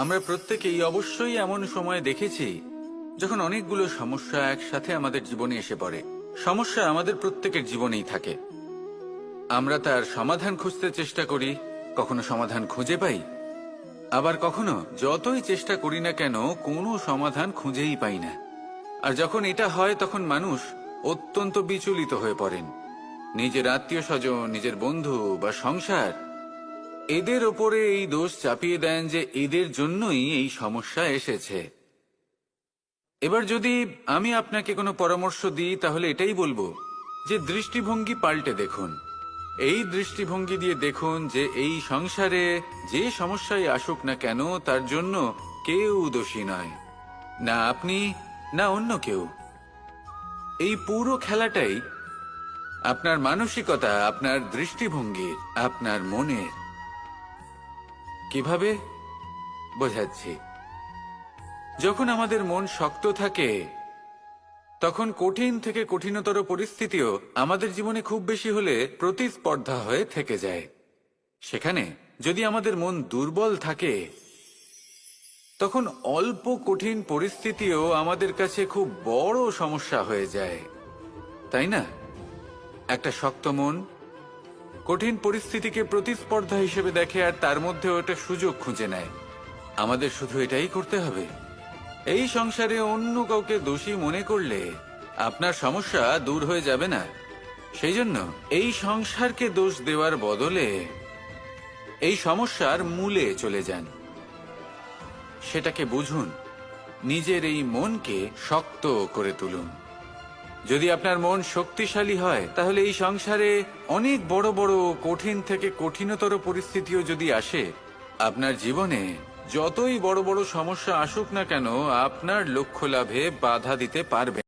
আমরা প্রত্যেকেই অবশ্যই এমন সময় দেখেছি যখন অনেকগুলো সমস্যা একসাথে আমাদের জীবনে এসে পড়ে। সমস্যা আমাদের প্রত্যেকের জীবনেই থাকে। আমরা তার সমাধান খুঁজতে চেষ্টা করি, কখনো সমাধান খুঁজে পাই, আবার কখনো যতই চেষ্টা করি না কেন কোনো সমাধান খুঁজেই পাই না। আর যখন এটা হয় তখন মানুষ অত্যন্ত বিচলিত হয়ে পড়েন। নিজের আত্মীয় স্বজন, নিজের বন্ধু বা সংসার, এদের ওপরে এই দোষ চাপিয়ে দেন যে এদের জন্যই এই সমস্যা এসেছে। এবার যদি আমি আপনাকে কোনো পরামর্শ দিই তাহলে এটাই বলবো যে দৃষ্টিভঙ্গি পাল্টে দেখুন। এই দৃষ্টিভঙ্গি দিয়ে দেখুন যে এই সংসারে যে সমস্যায় আসুক না কেন তার জন্য কেউ দোষী নয়, না আপনি না অন্য কেউ। এই পুরো খেলাটাই আপনার মানসিকতা, আপনার দৃষ্টিভঙ্গির, আপনার মনের। কিভাবে বোঝাচ্ছি। যখন আমাদের মন শক্ত থাকে তখন কঠিন থেকে কঠিনতর পরিস্থিতিও আমাদের জীবনে খুব বেশি হলে প্রতিস্পর্ধা হয়ে থেকে যায়। সেখানে যদি আমাদের মন দুর্বল থাকে তখন অল্প কঠিন পরিস্থিতিও আমাদের কাছে খুব বড় সমস্যা হয়ে যায়, তাই না? একটা শক্ত মন কঠিন পরিস্থিতিকে প্রতিস্পর্ধা হিসেবে দেখে আর তার মধ্যে ওটা সুযোগ খুঁজে নেয়। আমাদের শুধু এটাই করতে হবে। এই সংসারে অন্য কাউকে দোষী মনে করলে আপনার সমস্যা দূর হয়ে যাবে না। সেই জন্য এই সংসারকে দোষ দেওয়ার বদলে এই সমস্যার মূলে চলে যান, সেটাকে বুঝুন, নিজের এই মনকে শক্ত করে তুলুন। যদি আপনার মন শক্তিশালী হয় তাহলে এই সংসারে অনেক বড় বড় কঠিন থেকে কঠিনতর পরিস্থিতিও যদি আসে, আপনার জীবনে যতই বড় বড় সমস্যা আসুক না কেন আপনার লক্ষ্য লাভে বাধা দিতে পারবে।